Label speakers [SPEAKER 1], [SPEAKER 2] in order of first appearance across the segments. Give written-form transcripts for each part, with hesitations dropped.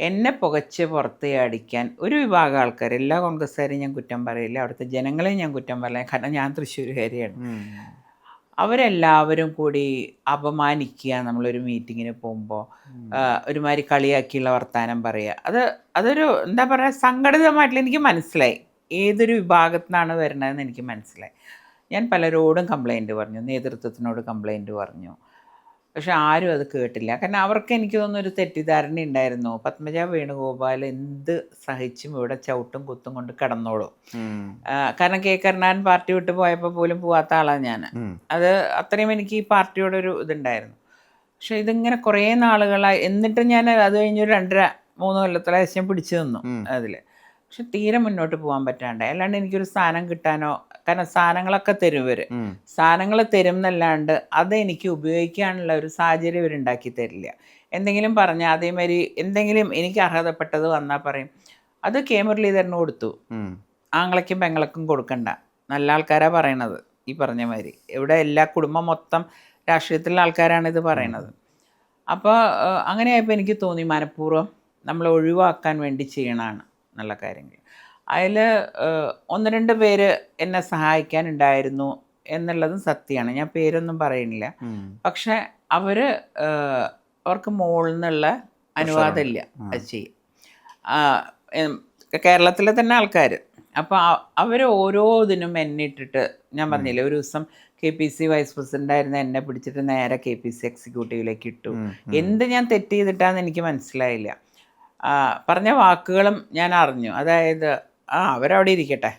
[SPEAKER 1] എന്നെ പുകച്ച് പുറത്ത് ചാടിക്കാൻ ഒരു വിഭാഗം ആൾക്കാർ, എല്ലാ കോൺഗ്രസ്സുകാരെയും ഞാൻ കുറ്റം പറയില്ല, അവിടുത്തെ ജനങ്ങളെയും ഞാൻ കുറ്റം പറയില്ല, കാരണം ഞാൻ തൃശ്ശൂരുകാരിയാണ്. അവരെല്ലാവരും കൂടി അപമാനിക്കുക, നമ്മളൊരു മീറ്റിങ്ങിന് പോകുമ്പോൾ ഒരുമാതിരി കളിയാക്കിയുള്ള വർത്താനം പറയുക. അതൊരു എന്താ പറയുക, സംഘടിതമായിട്ടുള്ള, എനിക്ക് മനസ്സിലായി ഏതൊരു വിഭാഗത്തിൽ നിന്നാണ് വരുന്നതെന്ന് എനിക്ക് മനസ്സിലായി. ഞാൻ പലരോടും കംപ്ലൈൻറ്റ് പറഞ്ഞു, നേതൃത്വത്തിനോട് കംപ്ലൈൻറ്റ് പറഞ്ഞു. പക്ഷെ ആരും അത് കേട്ടില്ല. കാരണം അവർക്ക് എനിക്ക് തോന്നുന്നു ഒരു തെറ്റിദ്ധാരണ ഉണ്ടായിരുന്നു, പത്മജ വേണുഗോപാൽ എന്ത് സഹിച്ചും ഇവിടെ ചവിട്ടും കുത്തും കൊണ്ട് കിടന്നോളും. കാരണം കെ കരുണാകരൻ പാർട്ടി വിട്ട് പോയപ്പോൾ പോലും പോവാത്ത ആളാണ് ഞാൻ. അത് അത്രയും എനിക്ക് ഈ പാർട്ടിയോടൊരു ഇതുണ്ടായിരുന്നു. പക്ഷെ ഇതിങ്ങനെ കുറേ നാളുകളായി, എന്നിട്ട് ഞാൻ അത് കഴിഞ്ഞൊരു 2.5-3 കൊല്ലത്തോളം ശേഷം പിടിച്ചു നിന്നു അതിൽ. പക്ഷെ തീരെ മുന്നോട്ട് പോകാൻ പറ്റാണ്ടായി. അല്ലാണ്ട് എനിക്കൊരു സ്ഥാനം കിട്ടാനോ, കാരണം സാധനങ്ങളൊക്കെ തരും ഇവർ, സാധനങ്ങൾ തരും എന്നല്ലാണ്ട് അത് എനിക്ക് ഉപയോഗിക്കാനുള്ള ഒരു സാഹചര്യം ഇവരുണ്ടാക്കി തരില്ല. എന്തെങ്കിലും പറഞ്ഞാൽ അതേമാതിരി എന്തെങ്കിലും എനിക്ക് അർഹതപ്പെട്ടത് വന്നാൽ പറയും അത് കെ മുരളീധരന് കൊടുത്തു, ആങ്ങളയ്ക്കും പെങ്ങളക്കും കൊടുക്കണ്ട. നല്ല ആൾക്കാരാണ് പറയണത്, ഈ പറഞ്ഞ മാതിരി ഇവിടെ എല്ലാ കുടുംബം മൊത്തം രാഷ്ട്രീയത്തിലുള്ള ആൾക്കാരാണ് ഇത് പറയണത്. അപ്പോൾ അങ്ങനെയായപ്പോൾ എനിക്ക് തോന്നി മനഃപൂർവ്വം നമ്മൾ ഒഴിവാക്കാൻ വേണ്ടി ചെയ്യണതാണ് എന്നുള്ള കാര്യങ്ങൾ. അതിൽ 1-2 പേര് എന്നെ സഹായിക്കാനുണ്ടായിരുന്നു എന്നുള്ളതും സത്യമാണ്, ഞാൻ പേരൊന്നും പറയുന്നില്ല. പക്ഷെ അവർക്ക് മുകളിൽ നിന്നുള്ള അനുവാദമില്ല അത് ചെയ്യും, കേരളത്തിലെ തന്നെ ആൾക്കാർ. അപ്പോൾ അവർ ഓരോ ഇതിനും എന്നെ ഇട്ടിട്ട്, ഞാൻ പറഞ്ഞില്ലേ ഒരു ദിവസം KPC വൈസ് പ്രസിഡൻ്റ് ആയിരുന്ന എന്നെ പിടിച്ചിട്ട് നേരെ KPC എക്സിക്യൂട്ടീവിലേക്ക് ഇട്ടു. എന്ത് ഞാൻ തെറ്റ് ചെയ്തിട്ടാന്ന് എനിക്ക് മനസ്സിലായില്ല. പറഞ്ഞ വാക്കുകളും ഞാൻ അറിഞ്ഞു, അതായത് അവരവിടെ ഇരിക്കട്ടെ.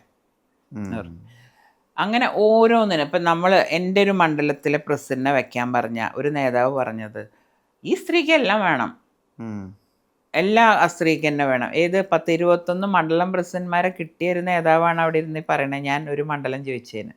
[SPEAKER 1] അങ്ങനെ ഓരോന്നിനും ഇപ്പം നമ്മൾ എൻ്റെ ഒരു മണ്ഡലത്തിലെ പ്രസിഡന്റിനെ വെക്കാൻ പറഞ്ഞ ഒരു നേതാവ് പറഞ്ഞത്, ഈ സ്ത്രീക്ക് എല്ലാം വേണം, എല്ലാ സ്ത്രീക്ക് തന്നെ വേണം. 10-21 മണ്ഡലം പ്രസിഡന്റ്മാരെ കിട്ടിയ ഒരു നേതാവാണ് അവിടെ ഇരുന്ന് പറയണത്, ഞാൻ ഒരു മണ്ഡലം ചോദിച്ചതിന്.